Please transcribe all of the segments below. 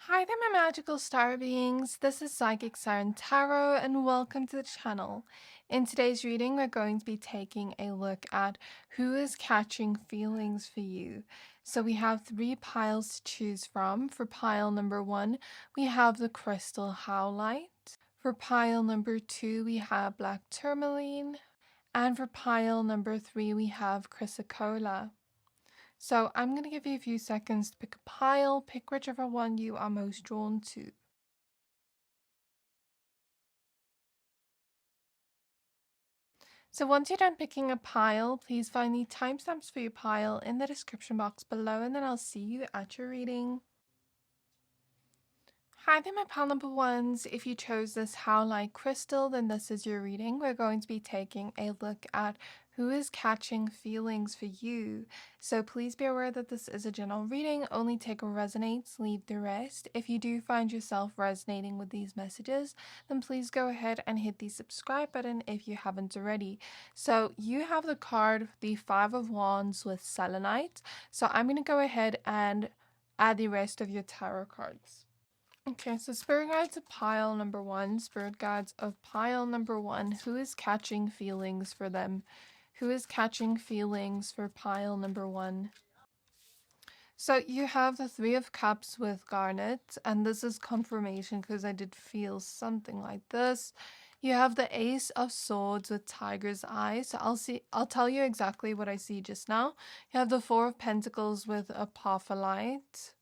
Hi there, my magical star beings. This is Psychic Siren Tarot, and welcome to the channel. In today's reading, we're going to be taking a look at who is catching feelings for you. So we have 3 piles to choose from. For pile number 1, we have the crystal Howlite. For pile number 2, we have black Tourmaline. And for pile number 3, we have Chrysocolla. So I'm going to give you a few seconds to pick a pile, pick whichever one you are most drawn to. So once you're done picking a pile, please find the timestamps for your pile in the description box below, and then I'll see you at your reading. Hi there, my pile number ones. If you chose this Howlite crystal, then this is your reading. We're going to be taking a look at who is catching feelings for you. So please be aware that this is a general reading. Only take what resonates, leave the rest. If you do find yourself resonating with these messages, then please go ahead and hit the subscribe button if you haven't already. So you have the card, the 5 of Wands with selenite. So I'm going to go ahead and add the rest of your tarot cards. Okay, so spirit guides of pile number 1, spirit guides of pile number 1. Who is catching feelings for them? Who is catching feelings for pile number 1? So you have the 3 of Cups with garnet, and this is confirmation because I did feel something like this. You have the Ace of Swords with Tiger's Eye. So I'll tell you exactly what I see just now. You have the 4 of Pentacles with Apophyllite.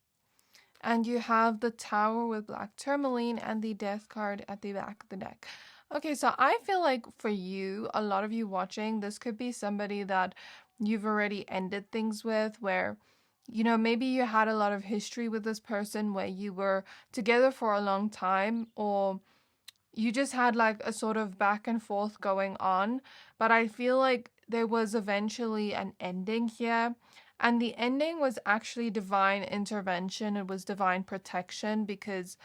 And you have the Tower with black Tourmaline and the Death card at the back of the deck. Okay, so I feel like for you, a lot of you watching, this could be somebody that you've already ended things with, where, you know, maybe you had a lot of history with this person where you were together for a long time, or you just had like a sort of back and forth going on. But I feel like there was eventually an ending here. And the ending was actually divine intervention. It was divine protection because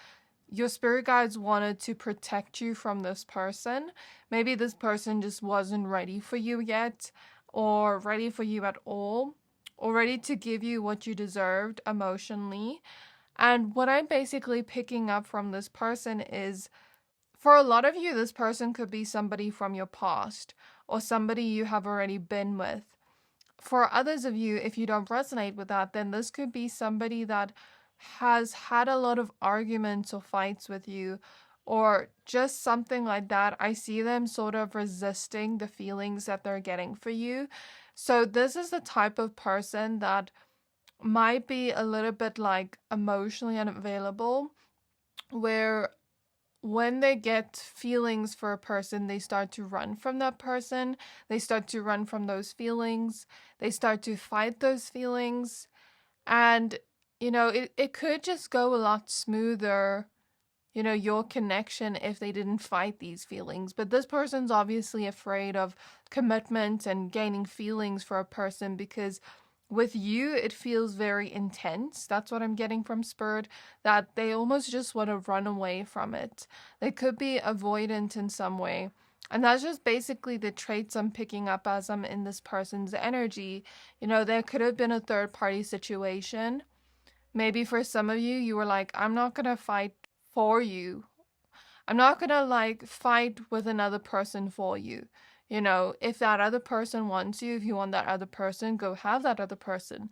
your spirit guides wanted to protect you from this person. Maybe this person just wasn't ready for you yet, or ready for you at all, or ready to give you what you deserved emotionally. And what I'm basically picking up from this person is, for a lot of you, this person could be somebody from your past or somebody you have already been with. For others of you, if you don't resonate with that, then this could be somebody that has had a lot of arguments or fights with you, or just something like that. I see them sort of resisting the feelings that they're getting for you. So this is the type of person that might be a little bit like emotionally unavailable, where when they get feelings for a person, they start to run from that person. They start to run from those feelings. They start to fight those feelings. And, you know, it could just go a lot smoother, you know, your connection, if they didn't fight these feelings. But this person's obviously afraid of commitment and gaining feelings for a person because with you, it feels very intense. That's what I'm getting from Spirit, that they almost just want to run away from it. They could be avoidant in some way. And that's just basically the traits I'm picking up as I'm in this person's energy. You know, there could have been a third party situation. Maybe for some of you, you were like, I'm not going to fight for you. I'm not going to like fight with another person for you. You know, if that other person wants you, if you want that other person, go have that other person.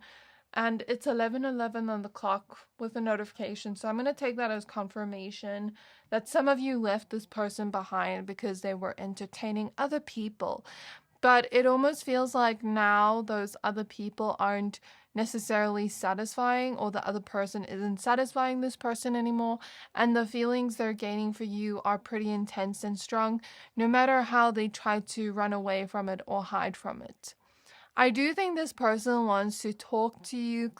And it's 11:11 on the clock with a notification. So I'm going to take that as confirmation that some of you left this person behind because they were entertaining other people. But it almost feels like now those other people aren't necessarily satisfying, or the other person isn't satisfying this person anymore, and the feelings they're gaining for you are pretty intense and strong, no matter how they try to run away from it or hide from it. I do think this person wants to talk to you,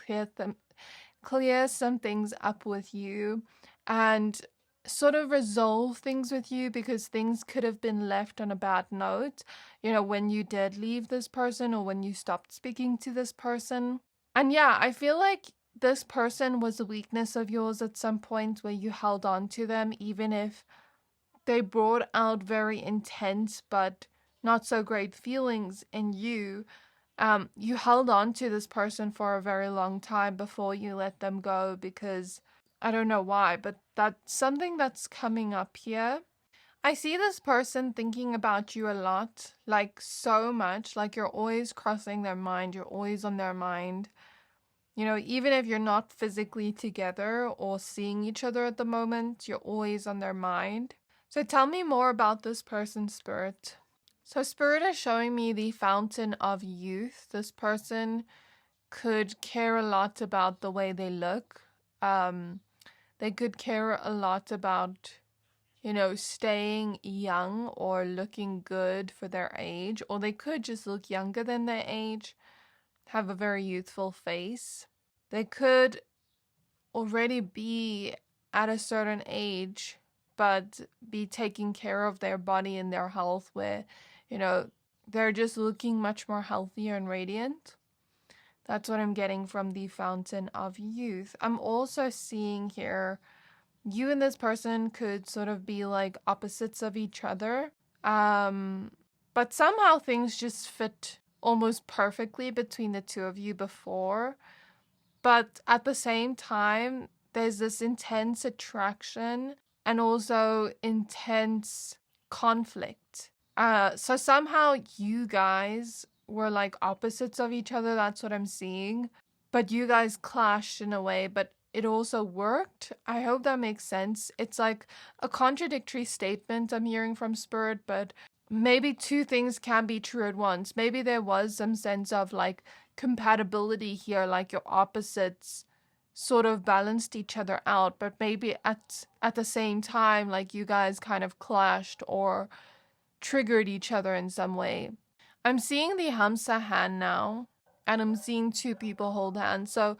clear some things up with you, and sort of resolve things with you, because things could have been left on a bad note, you know, when you did leave this person or when you stopped speaking to this person. And yeah, I feel like this person was a weakness of yours at some point where you held on to them, even if they brought out very intense but not so great feelings in you. You held on to this person for a very long time before you let them go, because I don't know why, but that's something that's coming up here. I see this person thinking about you a lot, like so much, like you're always crossing their mind, you're always on their mind. You know, even if you're not physically together or seeing each other at the moment, you're always on their mind. So tell me more about this person, Spirit. So Spirit is showing me the fountain of youth. This person could care a lot about the way they look. They could care a lot about, you know, staying young or looking good for their age, or they could just look younger than their age, have a very youthful face. They could already be at a certain age, but be taking care of their body and their health where, you know, they're just looking much more healthier and radiant. That's what I'm getting from the fountain of youth. I'm also seeing here you and this person could sort of be like opposites of each other. But somehow things just fit almost perfectly between the two of you before. But at the same time, there's this intense attraction and also intense conflict. So somehow you guys were like opposites of each other. That's what I'm seeing. But you guys clashed in a way, but it also worked. I hope that makes sense. It's like a contradictory statement I'm hearing from Spirit, but maybe two things can be true at once. Maybe there was some sense of like compatibility here, like your opposites sort of balanced each other out, but maybe at the same time, like you guys kind of clashed or triggered each other in some way. I'm seeing the Hamsa hand now, and I'm seeing two people hold hands. So,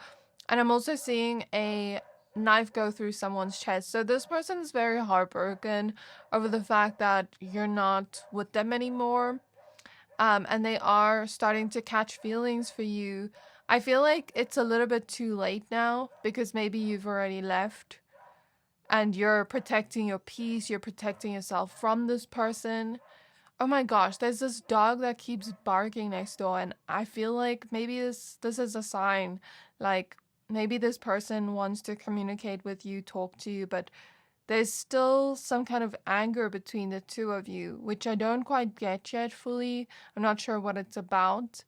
and I'm also seeing a knife go through someone's chest. So this person is very heartbroken over the fact that you're not with them anymore. And they are starting to catch feelings for you. I feel like it's a little bit too late now because maybe you've already left and you're protecting your peace, you're protecting yourself from this person. Oh my gosh, there's this dog that keeps barking next door, and I feel like maybe this is a sign. Like maybe this person wants to communicate with you, talk to you, but there's still some kind of anger between the two of you, which I don't quite get yet fully. I'm not sure what it's about.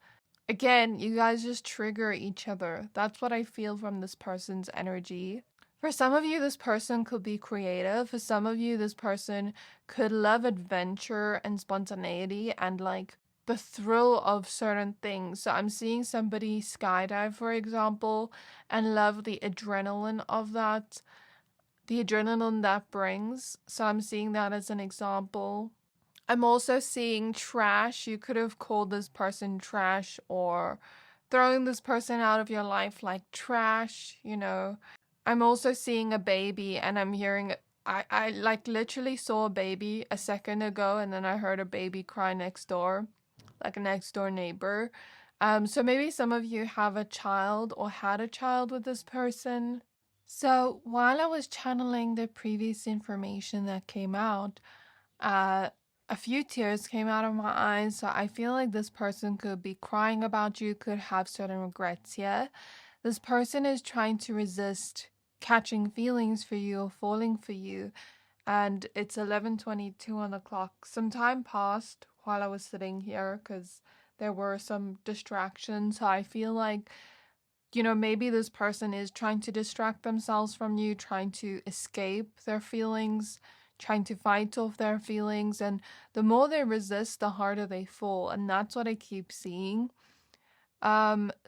Again, you guys just trigger each other. That's what I feel from this person's energy. For some of you, this person could be creative. For some of you, this person could love adventure and spontaneity and like the thrill of certain things. So I'm seeing somebody skydive, for example, and love the adrenaline of that, the adrenaline that brings. So I'm seeing that as an example. I'm also seeing trash. You could have called this person trash or throwing this person out of your life like trash, you know. I'm also seeing a baby and I'm hearing I like literally saw a baby a second ago and then I heard a baby cry next door, like a next door neighbor. So maybe some of you have a child or had a child with this person. So while I was channeling the previous information that came out, a few tears came out of my eyes. So I feel like this person could be crying about you, could have certain regrets here. This person is trying to resist catching feelings for you or falling for you. And it's 11:22 on the clock. Some time passed while I was sitting here because there were some distractions. So I feel like, you know, maybe this person is trying to distract themselves from you, trying to escape their feelings, trying to fight off their feelings. And the more they resist, the harder they fall. And that's what I keep seeing.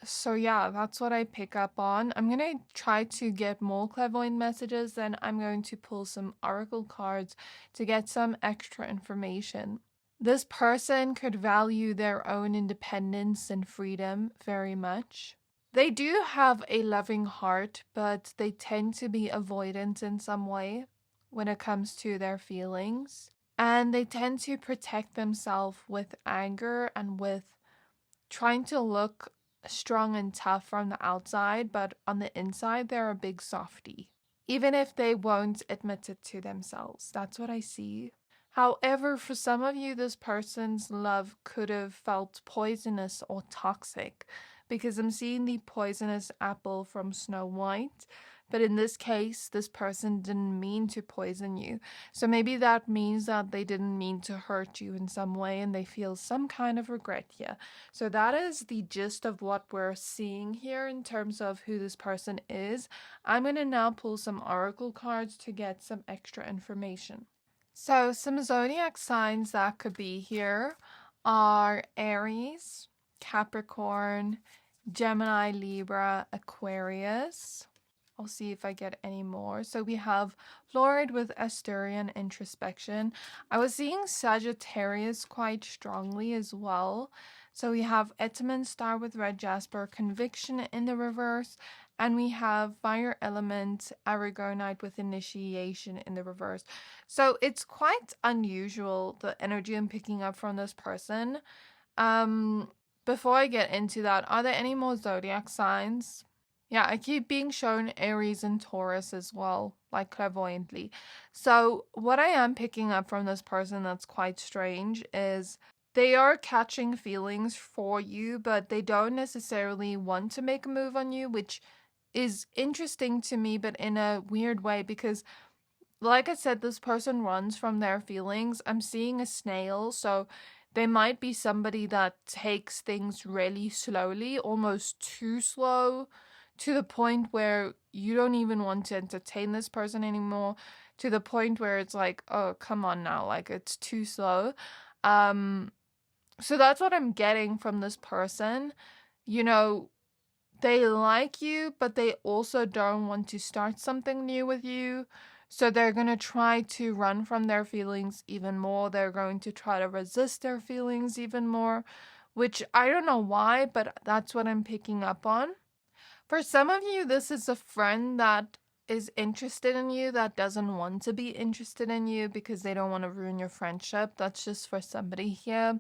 So yeah, that's what I pick up on. I'm gonna try to get more clairvoyant messages, then I'm going to pull some oracle cards to get some extra information. This person could value their own independence and freedom very much. They do have a loving heart, but they tend to be avoidant in some way when it comes to their feelings. And they tend to protect themselves with anger and with trying to look strong and tough from the outside, but on the inside, they're a big softie. Even if they won't admit it to themselves. That's what I see. However, for some of you, this person's love could have felt poisonous or toxic because I'm seeing the poisonous apple from Snow White. but in this case, this person didn't mean to poison you. So maybe that means that they didn't mean to hurt you in some way and they feel some kind of regret here. So that is the gist of what we're seeing here in terms of who this person is. I'm going to now pull some oracle cards to get some extra information. So some zodiac signs that could be here are Aries, Capricorn, Gemini, Libra, Aquarius. I'll see if I get any more. So we have Lord with Asturian introspection. I was seeing Sagittarius quite strongly as well. So we have Etman star with red jasper, conviction in the reverse, and we have fire element, aragonite with initiation in the reverse. So it's quite unusual, the energy I'm picking up from this person. Before I get into that, are there any more zodiac signs? Yeah, I keep being shown Aries and Taurus as well, like clairvoyantly. So what I am picking up from this person that's quite strange is they are catching feelings for you, but they don't necessarily want to make a move on you, which is interesting to me, but in a weird way, because like I said, this person runs from their feelings. I'm seeing a snail, so they might be somebody that takes things really slowly, almost too slow, to the point where you don't even want to entertain this person anymore, to the point where it's like, oh, come on now, like it's too slow. So that's what I'm getting from this person. You know, they like you, but they also don't want to start something new with you. So they're going to try to run from their feelings even more. They're going to try to resist their feelings even more, which I don't know why, but that's what I'm picking up on. For some of you, this is a friend that is interested in you that doesn't want to be interested in you because they don't want to ruin your friendship. That's just for somebody here.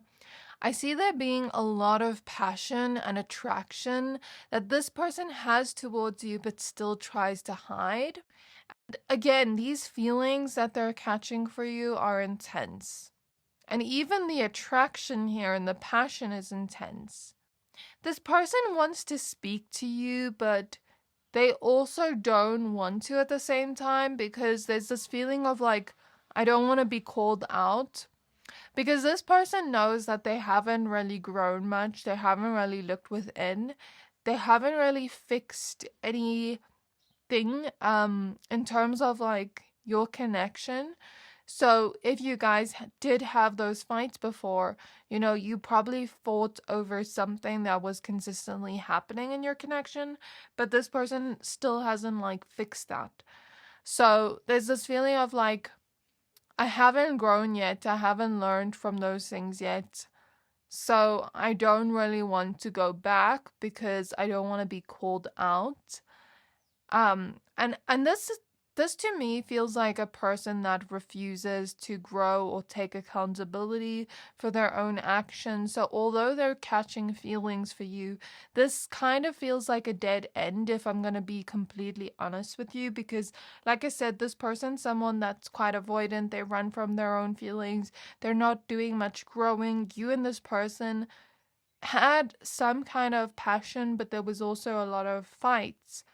I see there being a lot of passion and attraction that this person has towards you but still tries to hide. And again, these feelings that they're catching for you are intense. And even the attraction here and the passion is intense. This person wants to speak to you, but they also don't want to at the same time because there's this feeling of like, I don't want to be called out. Because this person knows that they haven't really grown much. They haven't really looked within. They haven't really fixed anything in terms of like your connection. So if you guys did have those fights before, you know, you probably fought over something that was consistently happening in your connection, but this person still hasn't like fixed that. So there's this feeling of like, I haven't grown yet. I haven't learned from those things yet. So I don't really want to go back because I don't want to be called out. And this to me feels like a person that refuses to grow or take accountability for their own actions. So although they're catching feelings for you, this kind of feels like a dead end if I'm going to be completely honest with you, because like I said, this person's someone that's quite avoidant. They run from their own feelings. They're not doing much growing. You and this person had some kind of passion, but there was also a lot of fights.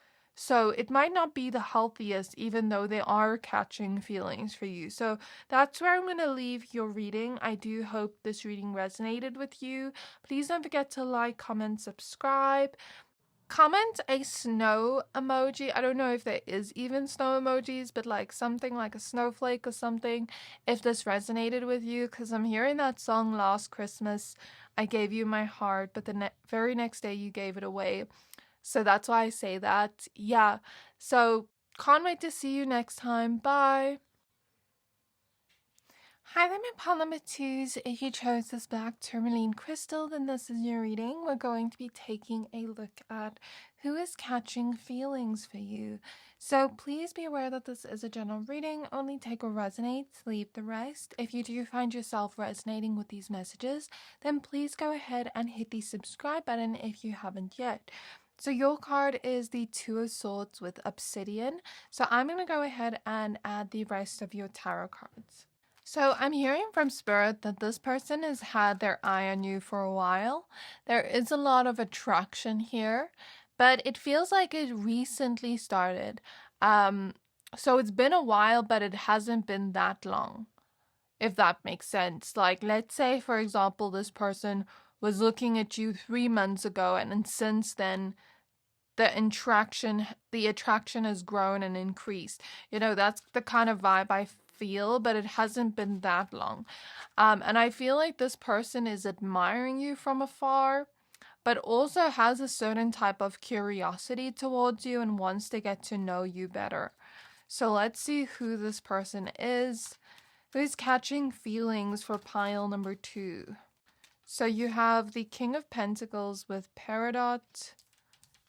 So it might not be the healthiest, even though they are catching feelings for you. So that's where I'm going to leave your reading. I do hope this reading resonated with you. Please don't forget to like, comment, subscribe. Comment a snow emoji. I don't know if there is even snow emojis, but like something like a snowflake or something, if this resonated with you, because I'm hearing that song Last Christmas. I gave you my heart, but the very next day you gave it away. So that's why I say that. Yeah. So can't wait to see you next time. Bye. Hi there, my pile number twos. If you chose this black tourmaline crystal, then this is your reading. We're going to be taking a look at who is catching feelings for you. So please be aware that this is a general reading. Only take what resonates, leave the rest. If you do find yourself resonating with these messages, then please go ahead and hit the subscribe button if you haven't yet. So your card is the Two of Swords with Obsidian. So I'm going to go ahead and add the rest of your tarot cards. So I'm hearing from Spirit that this person has had their eye on you for a while. There is a lot of attraction here, but it feels like it recently started. So it's been a while, but it hasn't been that long, if that makes sense. Like, let's say, for example, this person was looking at you 3 months ago, and since then, the attraction has grown and increased. That's the kind of vibe I feel, but it hasn't been that long. And I feel like this person is admiring you from afar, but also has a certain type of curiosity towards you and wants to get to know you better. So let's see who this person is. Who's catching feelings for pile number 2? So you have the King of Pentacles with Peridot.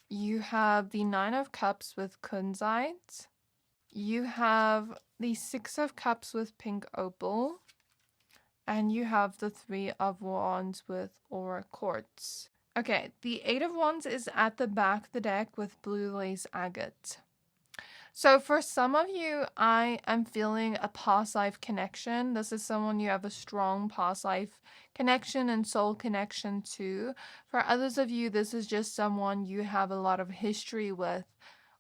You have the Nine of Cups with Kunzite. You have the Six of Cups with Pink Opal. And you have the Three of Wands with Aura Quartz. Okay, the Eight of Wands is at the back of the deck with Blue Lace Agate. So for some of you, I am feeling a past life connection. This is someone you have a strong past life connection and soul connection to. For others of you, this is just someone you have a lot of history with,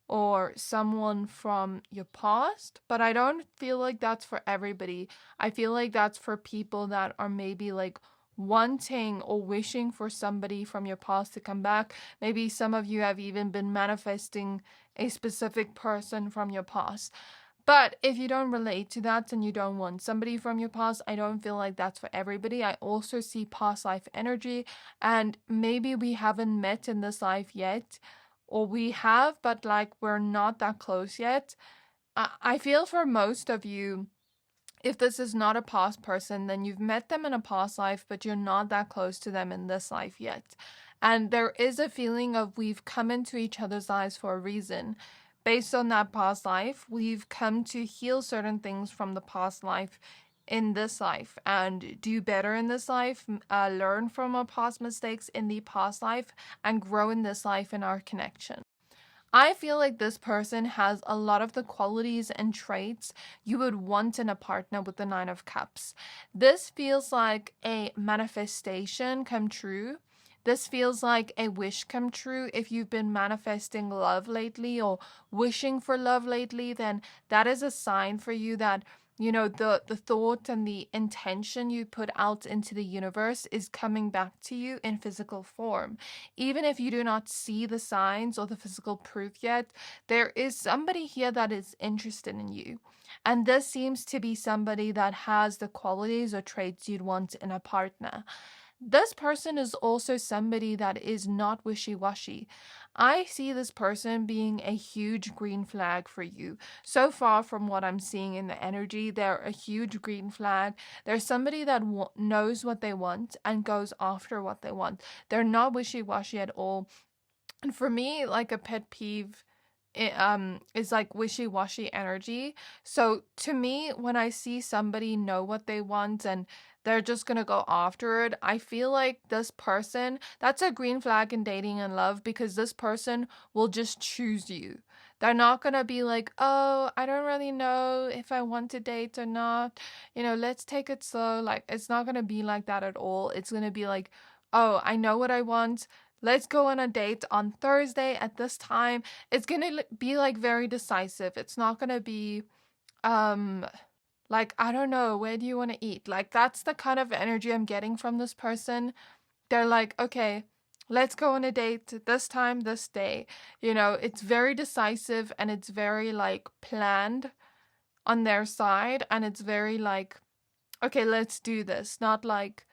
or someone from your past. But I don't feel like that's for everybody. I feel like that's for people that are maybe like wanting or wishing for somebody from your past to come back. Maybe some of you have even been manifesting a specific person from your past. But if you don't relate to that and you don't want somebody from your past, I don't feel like that's for everybody. I also see past life energy, and maybe we haven't met in this life yet, or we have, but like we're not that close yet. I feel for most of you, if this is not a past person, then you've met them in a past life, but you're not that close to them in this life yet. And there is a feeling of we've come into each other's lives for a reason. Based on that past life, we've come to heal certain things from the past life in this life and do better in this life, learn from our past mistakes in the past life, and grow in this life in our connection. I feel like this person has a lot of the qualities and traits you would want in a partner with the Nine of Cups. This feels like a manifestation come true. This feels like a wish come true. If you've been manifesting love lately or wishing for love lately, then that is a sign for you that the thought and the intention you put out into the universe is coming back to you in physical form. Even if you do not see the signs or the physical proof yet, there is somebody here that is interested in you. And this seems to be somebody that has the qualities or traits you'd want in a partner. This person is also somebody that is not wishy-washy. I see this person being a huge green flag for you. So far from what I'm seeing in the energy, they're a huge green flag. They're somebody that knows what they want and goes after what they want. They're not wishy-washy at all. And for me, like a pet peeve is like wishy-washy energy. So to me, when I see somebody know what they want and they're just gonna go after it, I feel like this person, that's a green flag in dating and love, because this person will just choose you. They're not gonna be like, oh, I don't really know if I want to date or not, let's take it slow. Like, it's not gonna be like that at all. It's gonna be like, oh, I know what I want. Let's go on a date on Thursday at this time. It's gonna be like very decisive. It's not gonna be like, I don't know, where do you want to eat? Like, that's the kind of energy I'm getting from this person. They're like, okay, let's go on a date this time, this day. It's very decisive, and it's very like planned on their side, and it's very like, okay, let's do this. Not like,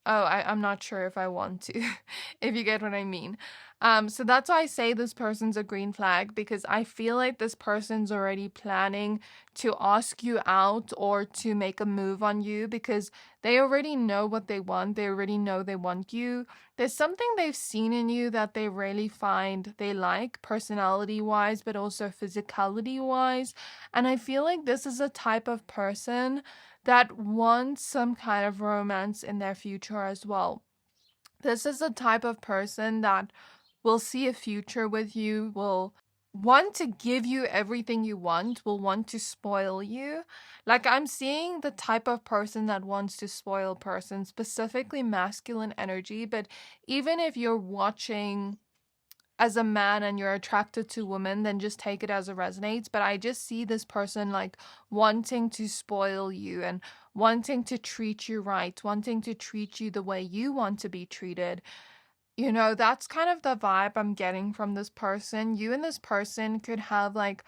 oh, I'm not sure if I want to, if you get what I mean. So that's why I say this person's a green flag, because I feel like this person's already planning to ask you out or to make a move on you, because they already know what they want. They already know they want you. There's something they've seen in you that they really find they like, personality-wise, but also physicality-wise. And I feel like this is a type of person that wants some kind of romance in their future as well. This is the type of person that will see a future with you, will want to give you everything you want, will want to spoil you. Like, I'm seeing the type of person that wants to spoil a person, specifically masculine energy. But even if you're watching as a man and you're attracted to women, then just take it as it resonates. But I just see this person like wanting to spoil you and wanting to treat you right, wanting to treat you the way you want to be treated. You know, that's kind of the vibe I'm getting from this person. You and this person could have like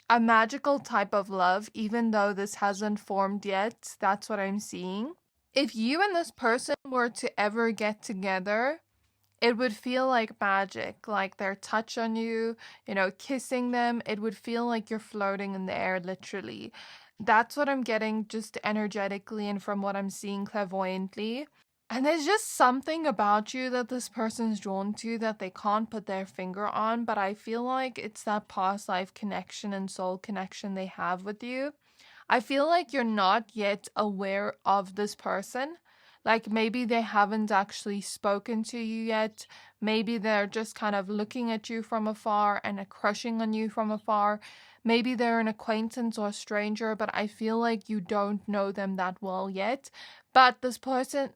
a magical type of love, even though this hasn't formed yet. That's what I'm seeing. If you and this person were to ever get together, it would feel like magic, like their touch on you, you know, kissing them. It would feel like you're floating in the air, literally. That's what I'm getting just energetically and from what I'm seeing clairvoyantly. And there's just something about you that this person's drawn to that they can't put their finger on, but I feel like it's that past life connection and soul connection they have with you. I feel like you're not yet aware of this person. Like maybe they haven't actually spoken to you yet. Maybe they're just kind of looking at you from afar and crushing on you from afar. Maybe they're an acquaintance or a stranger, but I feel like you don't know them that well yet. But this person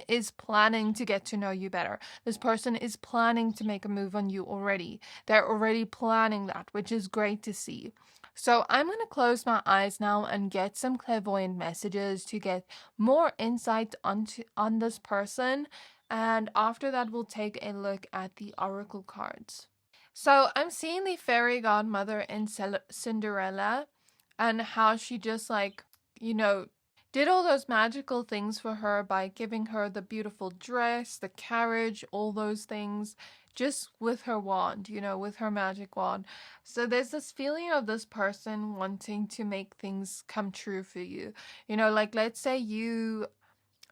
is planning to get to know you better. This person is planning to make a move on you already. They're already planning that, which is great to see. So I'm going to close my eyes now and get some clairvoyant messages to get more insight on this person. And after that, we'll take a look at the oracle cards. So I'm seeing the fairy godmother in Cinderella and how she just like, you know, did all those magical things for her by giving her the beautiful dress, the carriage, all those things, just with her wand, you know, with her magic wand. So there's this feeling of this person wanting to make things come true for you. You know, like let's say you,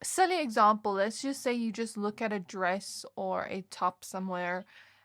silly example, let's just say you just look at a dress or a top somewhere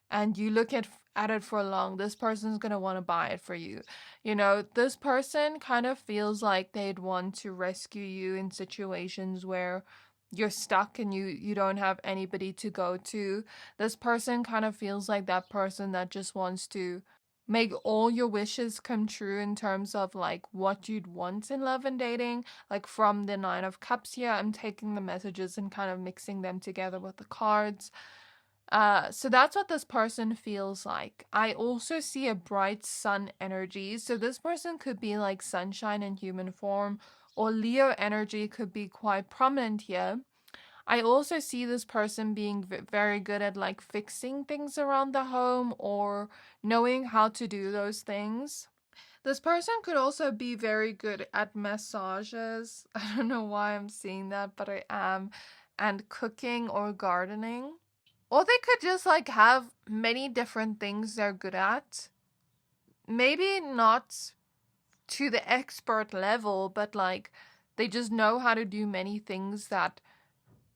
and you look at it for long, this person's going to want to buy it for you. You know, this person kind of feels like they'd want to rescue you in situations where you're stuck and you don't have anybody to go to. This person kind of feels like that person that just wants to make all your wishes come true in terms of like what you'd want in love and dating. Like from the Nine of Cups here, I'm taking the messages and kind of mixing them together with the cards. So that's what this person feels like. I also see a bright sun energy. So this person could be like sunshine in human form, or Leo energy could be quite prominent here. I also see this person being very good at like fixing things around the home or knowing how to do those things. This person could also be very good at massages. I don't know why I'm seeing that, but I am. And cooking or gardening. Or they could just like have many different things they're good at. Maybe not to the expert level, but like they just know how to do many things that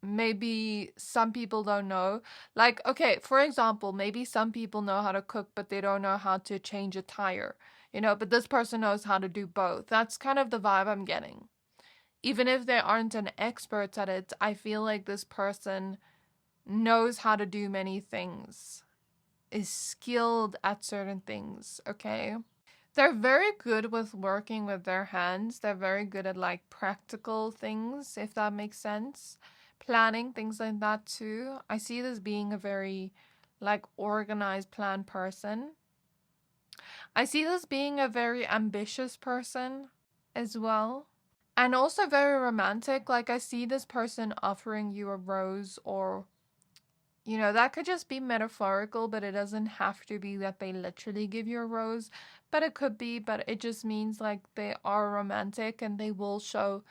maybe some people don't know. Like, okay, for example, maybe some people know how to cook, but they don't know how to change a tire, you know, but this person knows how to do both. That's kind of the vibe I'm getting. Even if they aren't an expert at it, I feel like this person knows how to do many things, is skilled at certain things, okay? They're very good with working with their hands. They're very good at like practical things, if that makes sense. Planning, things like that too. I see this being a very like organized, planned person. I see this being a very ambitious person as well. And also very romantic. Like I see this person offering you a rose, or you know, that could just be metaphorical, but it doesn't have to be that they literally give you a rose. But it could be, but it just means like they are romantic and they will show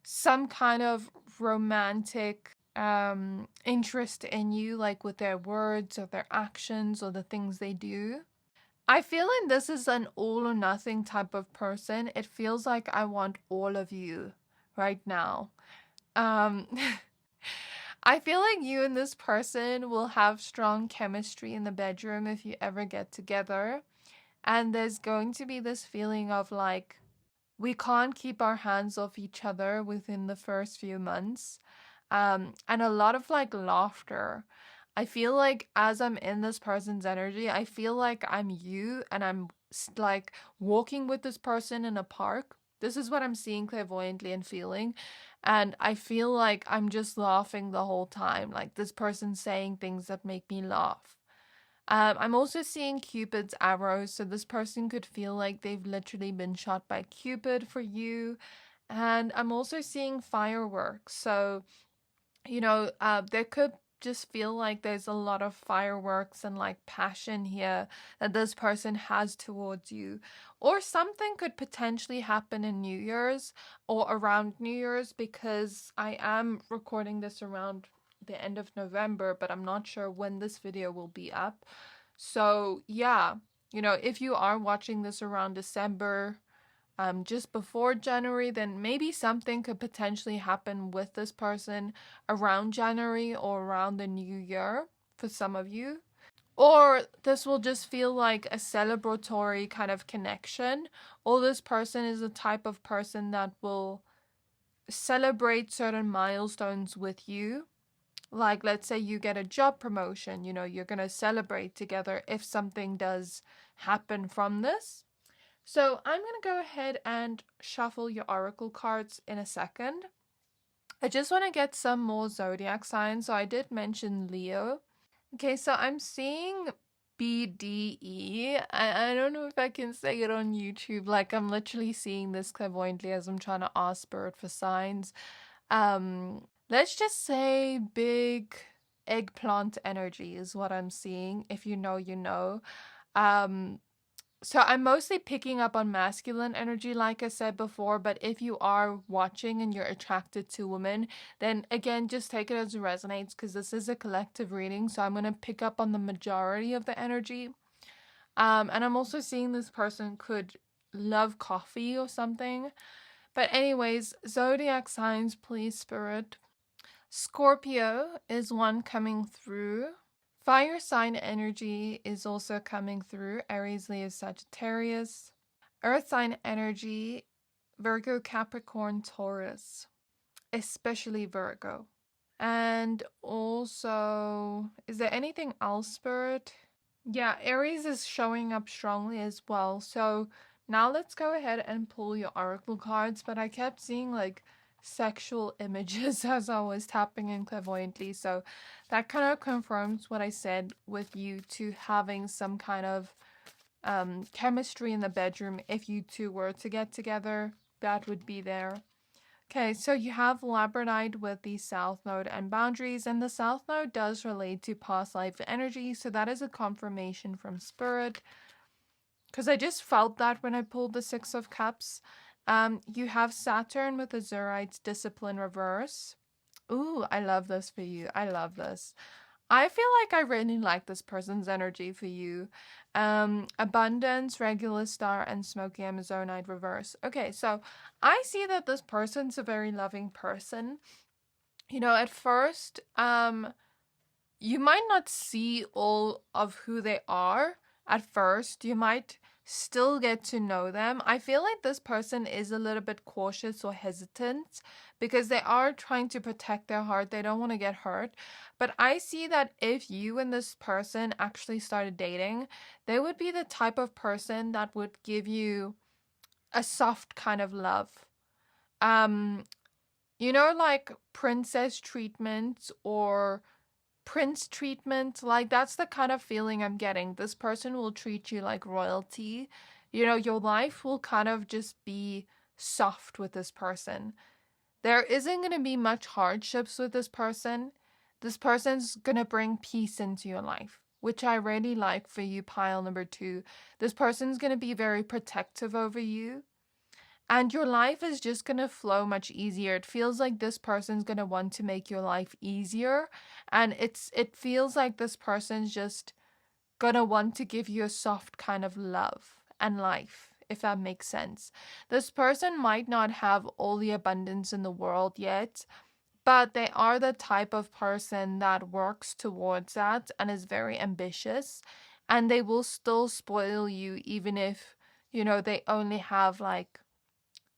some kind of romantic interest in you, like with their words or their actions or the things they do. I feel like this is an all or nothing type of person. It feels like I want all of you right now. Um I feel like you and this person will have strong chemistry in the bedroom if you ever get together. And there's going to be this feeling of like, we can't keep our hands off each other within the first few months. And a lot of like laughter. I feel like as I'm in this person's energy, I feel like I'm you and I'm like walking with this person in a park. This is what I'm seeing clairvoyantly and feeling. And I feel like I'm just laughing the whole time. Like this person saying things that make me laugh. I'm also seeing Cupid's arrows, so this person could feel like they've literally been shot by Cupid for you. And I'm also seeing fireworks, so there could just feel like there's a lot of fireworks and like passion here that this person has towards you. Or something could potentially happen in New Year's or around New Year's, because I am recording this around the end of November, but I'm not sure when this video will be up. So yeah, if you are watching this around December, just before January, then maybe something could potentially happen with this person around January or around the new year for some of you. Or this will just feel like a celebratory kind of connection. Or this person is the type of person that will celebrate certain milestones with you. Like, let's say you get a job promotion, you're going to celebrate together if something does happen from this. So I'm going to go ahead and shuffle your oracle cards in a second. I just want to get some more zodiac signs. So I did mention Leo. Okay, so I'm seeing BDE. I don't know if I can say it on YouTube. Like, I'm literally seeing this clairvoyantly as I'm trying to ask Spirit for signs. Let's just say big eggplant energy is what I'm seeing. If you know, you know. So I'm mostly picking up on masculine energy, like I said before, but if you are watching and you're attracted to women, then again, just take it as it resonates, because this is a collective reading, so I'm going to pick up on the majority of the energy. And I'm also seeing this person could love coffee or something. But anyways, zodiac signs, please, Spirit. Scorpio is one coming through. Fire sign energy is also coming through. Aries, Leo, Sagittarius. Earth sign energy, Virgo, Capricorn, Taurus, especially Virgo. And also, is there anything else, Spirit? Yeah, Aries is showing up strongly as well. So now let's go ahead and pull your oracle cards. But I kept seeing like sexual images as I was tapping in clairvoyantly. So that kind of confirms what I said with you two having some kind of chemistry in the bedroom. If you two were to get together, that would be there. Okay, so you have labradorite with the South Node and boundaries, and the South Node does relate to past life energy, so that is a confirmation from Spirit. Because I just felt that when I pulled the Six of Cups. You have Saturn with the Azurite discipline reverse. Ooh, I love this for you. I love this. I feel like I really like this person's energy for you. Abundance, regular star, and smoky Amazonite reverse. Okay, so I see that this person's a very loving person. At first, you might not see all of who they are at first. You might still get to know them. I feel like this person is a little bit cautious or hesitant because they are trying to protect their heart. They don't want to get hurt. But I see that if you and this person actually started dating, they would be the type of person that would give you a soft kind of love. Like princess treatment or prince treatment, like that's the kind of feeling I'm getting. This person will treat you like royalty. Your life will kind of just be soft with this person. There isn't going to be much hardships with this person. This person's going to bring peace into your life, which I really like for you, pile number 2. This person's going to be very protective over you. And your life is just going to flow much easier. It feels like this person's going to want to make your life easier. And it feels like this person's just going to want to give you a soft kind of love and life, if that makes sense. This person might not have all the abundance in the world yet, but they are the type of person that works towards that and is very ambitious. And they will still spoil you even if, they only have like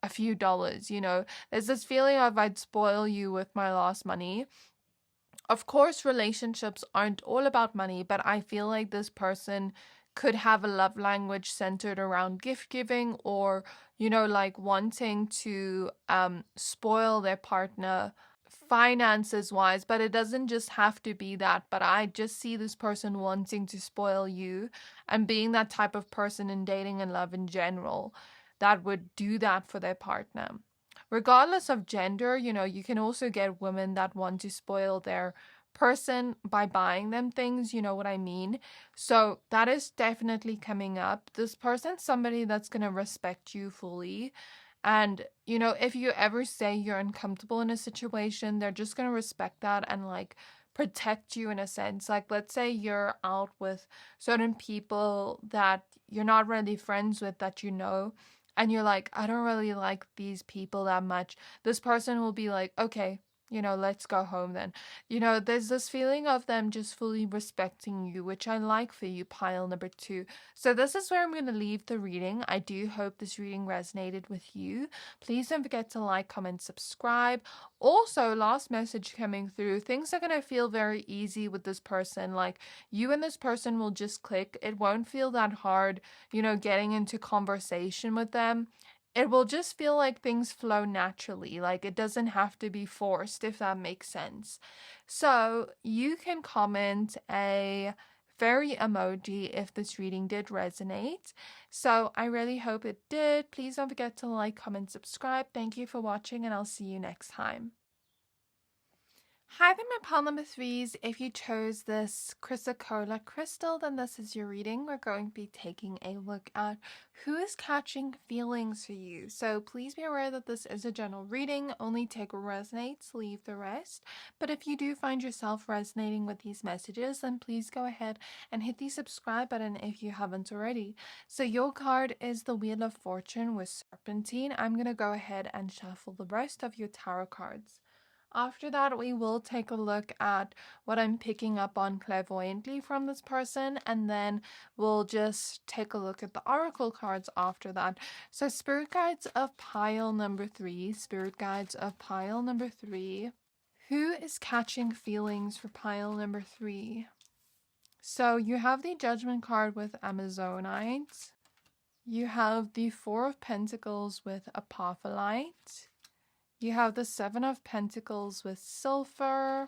a few dollars. There's this feeling of I'd spoil you with my last money. Of course, relationships aren't all about money, but I feel like this person could have a love language centered around gift giving or, like wanting to spoil their partner finances wise, but it doesn't just have to be that. But I just see this person wanting to spoil you and being that type of person in dating and love in general that would do that for their partner. Regardless of gender, you can also get women that want to spoil their person by buying them things, you know what I mean? So that is definitely coming up. This person's somebody that's going to respect you fully. And, if you ever say you're uncomfortable in a situation, they're just going to respect that and like protect you in a sense. Like, let's say you're out with certain people that you're not really friends with, that and you're like, I don't really like these people that much. This person will be like, okay, let's go home then. There's this feeling of them just fully respecting you, which I like for you, pile number 2. So this is where I'm going to leave the reading. I do hope this reading resonated with you. Please don't forget to like, comment, subscribe. Also, last message coming through, things are going to feel very easy with this person. Like, you and this person will just click. It won't feel that hard, getting into conversation with them. It will just feel like things flow naturally. Like, it doesn't have to be forced, if that makes sense. So you can comment a fairy emoji if this reading did resonate. So I really hope it did. Please don't forget to like, comment, subscribe. Thank you for watching, and I'll see you next time. Hi there, my pile number 3s. If you chose this Chrysocolla crystal, then this is your reading. We're going to be taking a look at who is catching feelings for you. So please be aware that this is a general reading. Only take what resonates, leave the rest. But if you do find yourself resonating with these messages, then please go ahead and hit the subscribe button if you haven't already. So your card is the Wheel of Fortune with Serpentine. I'm going to go ahead and shuffle the rest of your tarot cards. After that, we will take a look at what I'm picking up on clairvoyantly from this person, and then we'll just take a look at the oracle cards after that. So spirit guides of pile number 3, spirit guides of pile number 3. Who is catching feelings for pile number 3? So you have the Judgment card with Amazonite. You have the 4 of Pentacles with Apophyllite. You have the 7 of Pentacles with Sulfur,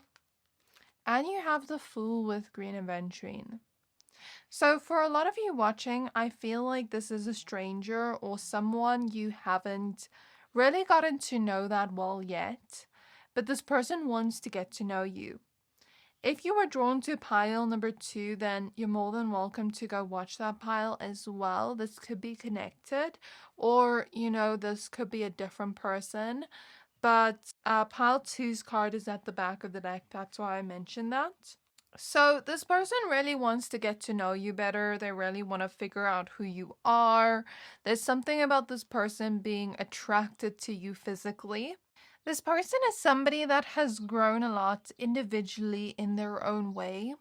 and you have the Fool with Green Aventurine. So for a lot of you watching, I feel like this is a stranger or someone you haven't really gotten to know that well yet, but this person wants to get to know you. If you were drawn to pile number 2, then you're more than welcome to go watch that pile as well. This could be connected, or, this could be a different person. But pile 2's card is at the back of the deck. That's why I mentioned that. So this person really wants to get to know you better. They really want to figure out who you are. There's something about this person being attracted to you physically. This person is somebody that has grown a lot individually in their own way.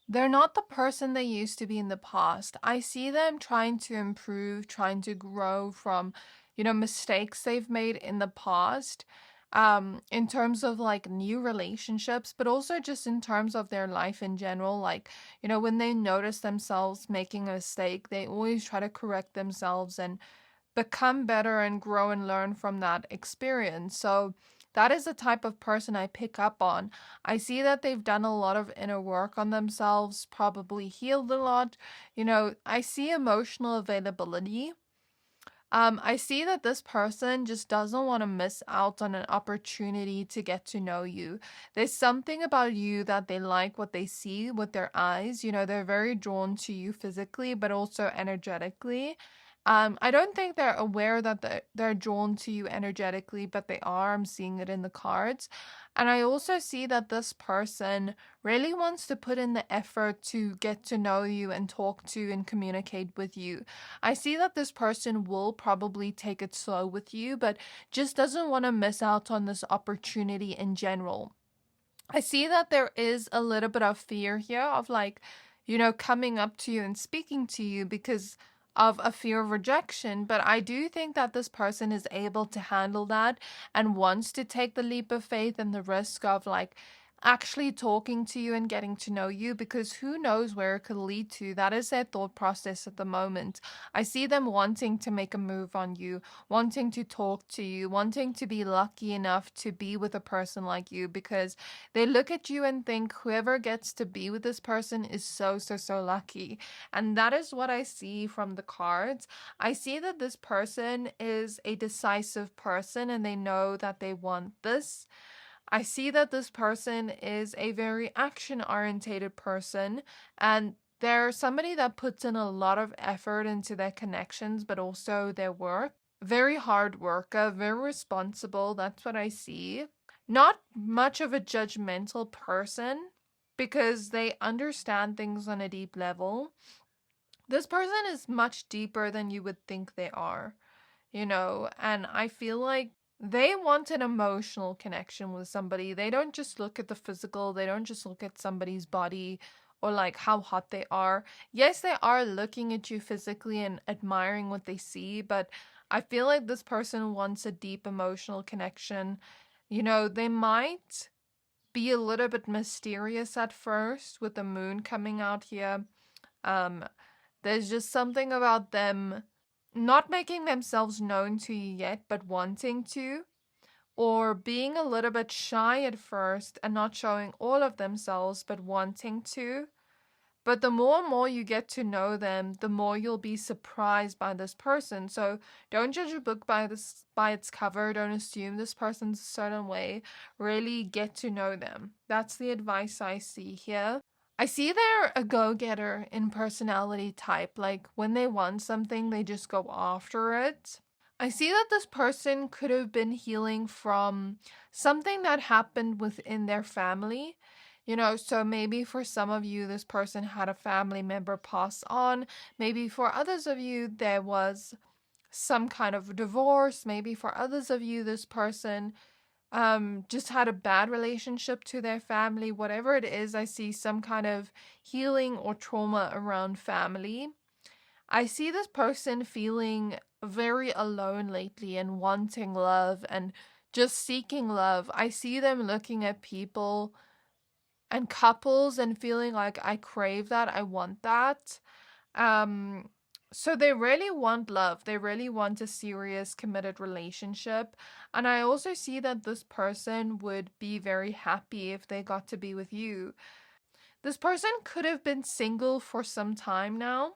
They're not the person they used to be in the past. I see them trying to improve, trying to grow from mistakes they've made in the past, in terms of like new relationships, but also just in terms of their life in general. Like, when they notice themselves making a mistake, they always try to correct themselves and become better and grow and learn from that experience. So that is the type of person I pick up on. I see that they've done a lot of inner work on themselves, probably healed a lot. I see emotional availability. I see that this person just doesn't want to miss out on an opportunity to get to know you. There's something about you that they like what they see with their eyes. They're very drawn to you physically, but also energetically. I don't think they're aware that they're drawn to you energetically, but they are. I'm seeing it in the cards. And I also see that this person really wants to put in the effort to get to know you and talk to and communicate with you. I see that this person will probably take it slow with you, but just doesn't want to miss out on this opportunity in general. I see that there is a little bit of fear here of like, coming up to you and speaking to you because of a fear of rejection, but I do think that this person is able to handle that and wants to take the leap of faith and the risk of like actually talking to you and getting to know you, because who knows where it could lead to. That is their thought process at the moment. I see them wanting to make a move on you, wanting to talk to you, wanting to be lucky enough to be with a person like you, because they look at you and think whoever gets to be with this person is so, so, so lucky. And that is what I see from the cards. I see that this person is a decisive person and they know that they want this. I see that this person is a very action-orientated person, and they're somebody that puts in a lot of effort into their connections, but also their work. Very hard worker, very responsible. That's what I see. Not much of a judgmental person because they understand things on a deep level. This person is much deeper than you would think they are, and I feel like they want an emotional connection with somebody. They don't just look at the physical, they don't just look at somebody's body or like how hot they are. Yes, they are looking at you physically and admiring what they see, but I feel like this person wants a deep emotional connection. They might be a little bit mysterious at first with the moon coming out here. Um, there's just something about them not making themselves known to you yet, but wanting to, or being a little bit shy at first and not showing all of themselves, but wanting to. But the more and more you get to know them, the more you'll be surprised by this person. So don't judge a book by its cover. Don't assume this person's a certain way. Really get to know them. That's the advice I see here. I see they're a go-getter in personality type. Like when they want something, they just go after it. I see that this person could have been healing from something that happened within their family. So maybe for some of you, this person had a family member pass on. Maybe for others of you, there was some kind of divorce. Maybe for others of you, this person just had a bad relationship to their family. Whatever it is, I see some kind of healing or trauma around family. I see this person feeling very alone lately and wanting love and just seeking love. I see them looking at people and couples and feeling like, I crave that, I want that. So they really want love. They really want a serious, committed relationship. And I also see that this person would be very happy if they got to be with you. This person could have been single for some time now,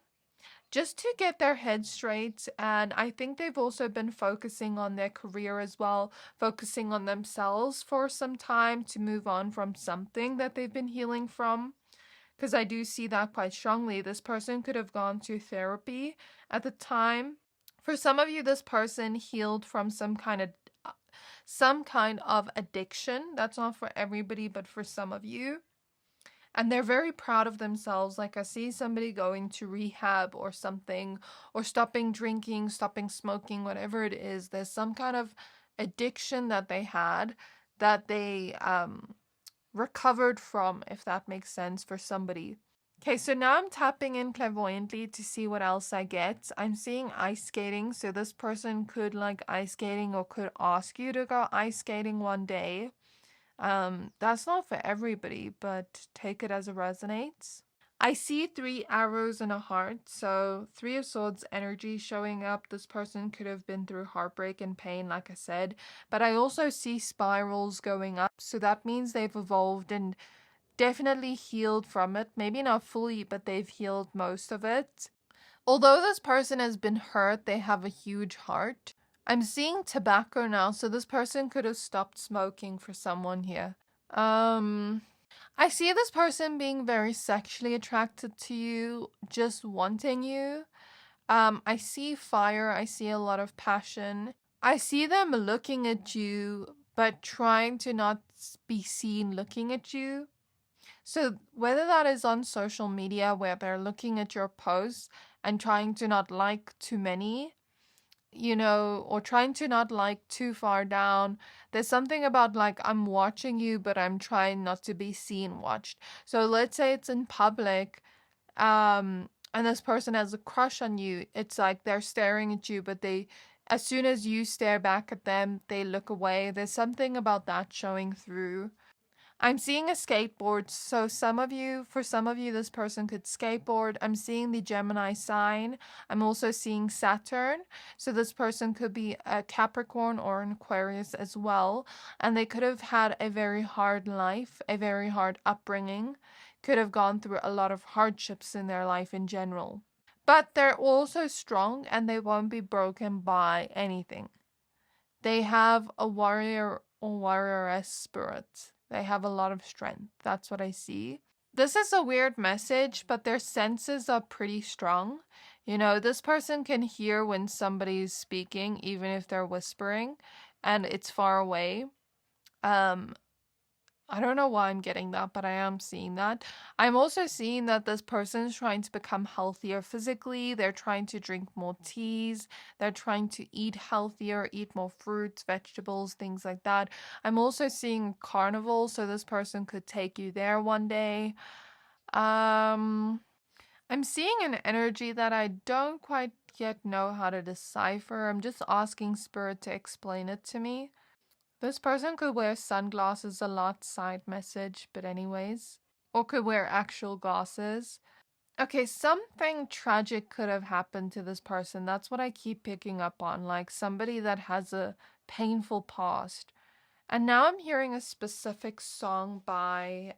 just to get their head straight. And I think they've also been focusing on their career as well, focusing on themselves for some time to move on from something that they've been healing from. Because I do see that quite strongly. This person could have gone to therapy at the time. For some of you, this person healed from some kind of addiction. That's not for everybody, but for some of you. And they're very proud of themselves. Like I see somebody going to rehab or something, or stopping drinking, stopping smoking, whatever it is. There's some kind of addiction that they had that they recovered from, if that makes sense for somebody. Okay, so now I'm tapping in clairvoyantly to see what else I get. I'm seeing ice skating, so this person could like ice skating or could ask you to go ice skating one day. That's not for everybody, but take it as it resonates. I see 3 arrows and a heart, so 3 of Swords energy showing up. This person could have been through heartbreak and pain, like I said, but I also see spirals going up, so that means they've evolved and definitely healed from it. Maybe not fully, but they've healed most of it. Although this person has been hurt, they have a huge heart. I'm seeing tobacco now, so this person could have stopped smoking for someone here. I see this person being very sexually attracted to you, just wanting you. I see fire, I see a lot of passion. I see them looking at you, but trying to not be seen looking at you. So whether that is on social media where they're looking at your posts and trying to not like too many, or trying to not like too far down. There's something about like, I'm watching you, but I'm trying not to be seen watched. So let's say it's in public, and this person has a crush on you. It's like they're staring at you, but as soon as you stare back at them, they look away. There's something about that showing through. I'm seeing a skateboard. So for some of you, this person could skateboard. I'm seeing the Gemini sign. I'm also seeing Saturn. So this person could be a Capricorn or an Aquarius as well. And they could have had a very hard life, a very hard upbringing, could have gone through a lot of hardships in their life in general. But they're also strong and they won't be broken by anything. They have a warrior or warrioress spirit. They have a lot of strength. That's what I see. This is a weird message, but their senses are pretty strong. You know, this person can hear when somebody is speaking, even if they're whispering, and it's far away. I don't know why I'm getting that, but I am seeing that. I'm also seeing that this person is trying to become healthier physically. They're trying to drink more teas. They're trying to eat healthier, eat more fruits, vegetables, things like that. I'm also seeing carnival, so this person could take you there one day. I'm seeing an energy that I don't quite yet know how to decipher. I'm just asking Spirit to explain it to me. This person could wear sunglasses a lot, side message, but anyways. Or could wear actual glasses. Okay, something tragic could have happened to this person. That's what I keep picking up on. Like somebody that has a painful past. And now I'm hearing a specific song by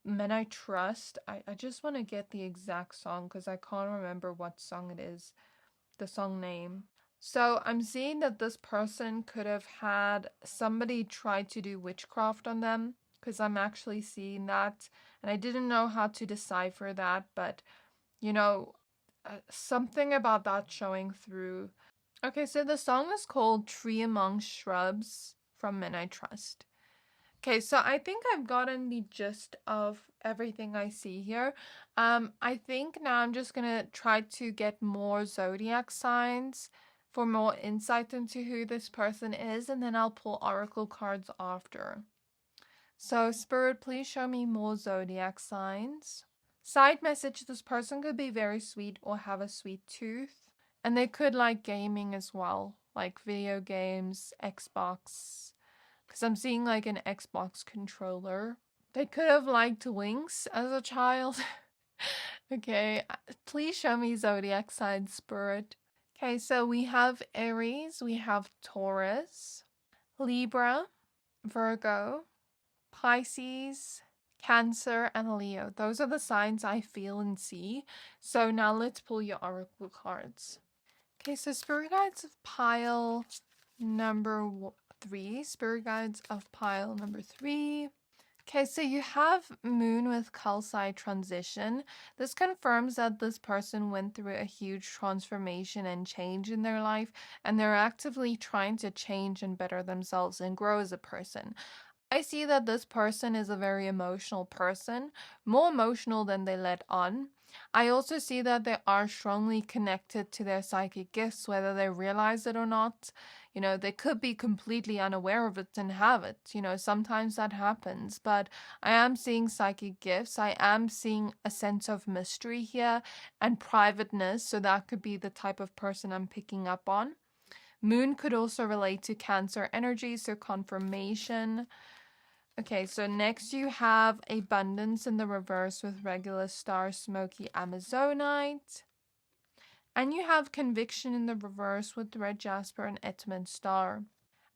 Men I Trust. I just want to get the exact song because I can't remember what song it is. The song name. So I'm seeing that this person could have had somebody try to do witchcraft on them, because I'm actually seeing that. And I didn't know how to decipher that, but you know, something about that showing through. Okay, so the song is called Tree Among Shrubs from Men I Trust. Okay, so I think I've gotten the gist of everything I see here. I think now I'm just gonna try to get more zodiac signs for more insight into who this person is, and then I'll pull oracle cards after. So, Spirit, please show me more zodiac signs. Side message, this person could be very sweet or have a sweet tooth. And they could like gaming as well, like video games, Xbox. Because I'm seeing like an Xbox controller. They could have liked Winx as a child. Okay, please show me zodiac sign, Spirit. Okay, so we have Aries, we have Taurus, Libra, Virgo, Pisces, Cancer, and Leo. Those are the signs I feel and see. So now let's pull your oracle cards. Okay, so Spirit Guides of pile number 3. Spirit Guides of pile number 3. Okay, so you have Moon with Calcite transition. This confirms that this person went through a huge transformation and change in their life, and they're actively trying to change and better themselves and grow as a person. I see that this person is a very emotional person, more emotional than they let on. I also see that they are strongly connected to their psychic gifts, whether they realize it or not. You know, they could be completely unaware of it and have it. You know, sometimes that happens, but I am seeing psychic gifts. I am seeing a sense of mystery here and privateness, so that could be the type of person I'm picking up on. Moon could also relate to Cancer energy, so confirmation. Okay, so next you have Abundance in the reverse with Regular Star, Smoky Amazonite. And you have Conviction in the reverse with Red Jasper and Etmond Star.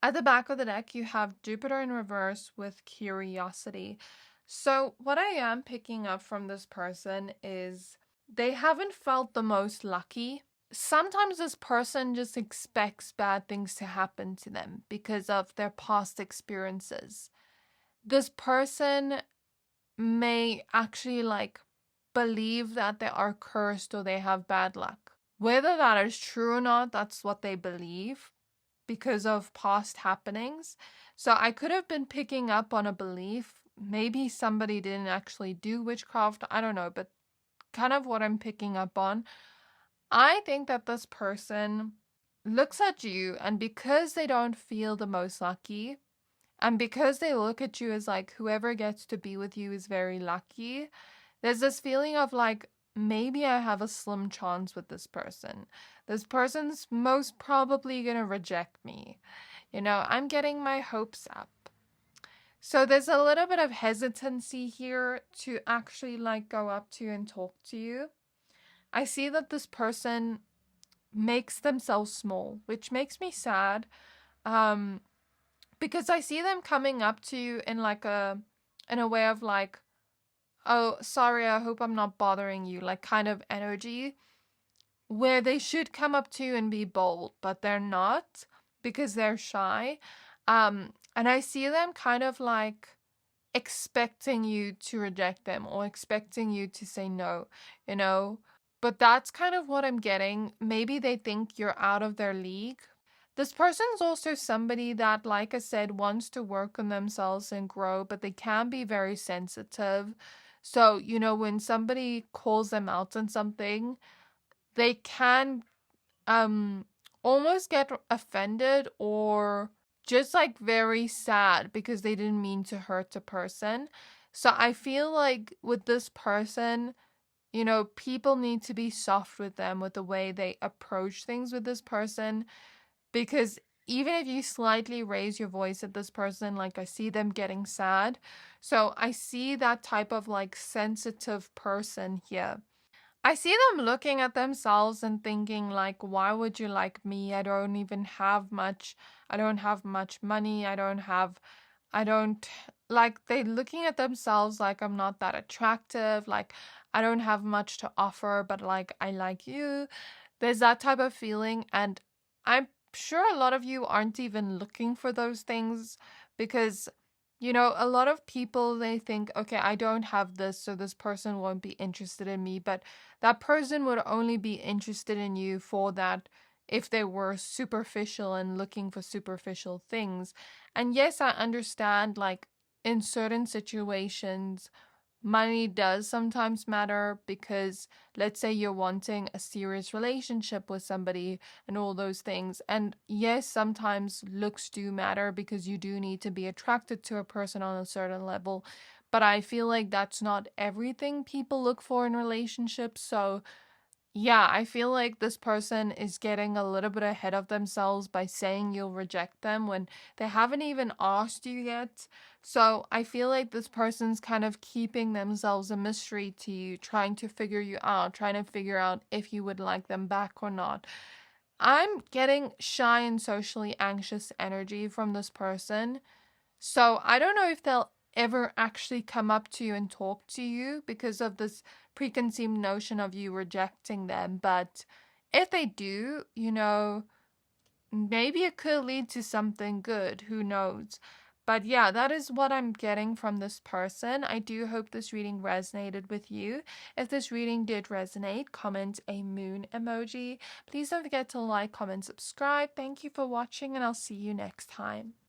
At the back of the deck, you have Jupiter in reverse with Curiosity. So what I am picking up from this person is they haven't felt the most lucky. Sometimes this person just expects bad things to happen to them because of their past experiences. This person may actually like believe that they are cursed or they have bad luck. Whether that is true or not, that's what they believe because of past happenings. So I could have been picking up on a belief. Maybe somebody didn't actually do witchcraft. I don't know, but kind of what I'm picking up on. I think that this person looks at you, and because they don't feel the most lucky, and because they look at you as like whoever gets to be with you is very lucky, there's this feeling of like, maybe I have a slim chance with this person. This person's most probably gonna reject me. You know, I'm getting my hopes up. So there's a little bit of hesitancy here to actually like go up to you and talk to you. I see that this person makes themselves small, which makes me sad. Um, because I see them coming up to you in like in a way of like, oh, sorry, I hope I'm not bothering you, like kind of energy, where they should come up to you and be bold, but they're not because they're shy. And I see them kind of like expecting you to reject them or expecting you to say no, you know? But that's kind of what I'm getting. Maybe they think you're out of their league. This person's also somebody that, like I said, wants to work on themselves and grow, but they can be very sensitive. So, when somebody calls them out on something, they can um almost get offended or just like very sad because they didn't mean to hurt a person. So I feel like with this person, people need to be soft with them with the way they approach things with this person, because even if you slightly raise your voice at this person, like I see them getting sad. So I see that type of like sensitive person here. I see them looking at themselves and thinking like, why would you like me? I don't even have much. I don't have much money. I don't like, they looking at themselves like I'm not that attractive. Like I don't have much to offer, but like I like you. There's that type of feeling. And I'm sure a lot of you aren't even looking for those things because a lot of people, they think, okay, I don't have this, so this person won't be interested in me. But that person would only be interested in you for that if they were superficial and looking for superficial things. And yes, I understand, like, in certain situations, money does sometimes matter because let's say you're wanting a serious relationship with somebody and all those things. And yes, sometimes looks do matter because you do need to be attracted to a person on a certain level. But I feel like that's not everything people look for in relationships. So yeah, I feel like this person is getting a little bit ahead of themselves by saying you'll reject them when they haven't even asked you yet. So I feel like this person's kind of keeping themselves a mystery to you, trying to figure you out, trying to figure out if you would like them back or not. I'm getting shy and socially anxious energy from this person. So I don't know if they'll ever actually come up to you and talk to you because of this preconceived notion of you rejecting them. But if they do, maybe it could lead to something good. Who knows? But yeah, that is what I'm getting from this person. I do hope this reading resonated with you. If this reading did resonate, comment a moon emoji. Please don't forget to like, comment, subscribe. Thank you for watching, and I'll see you next time.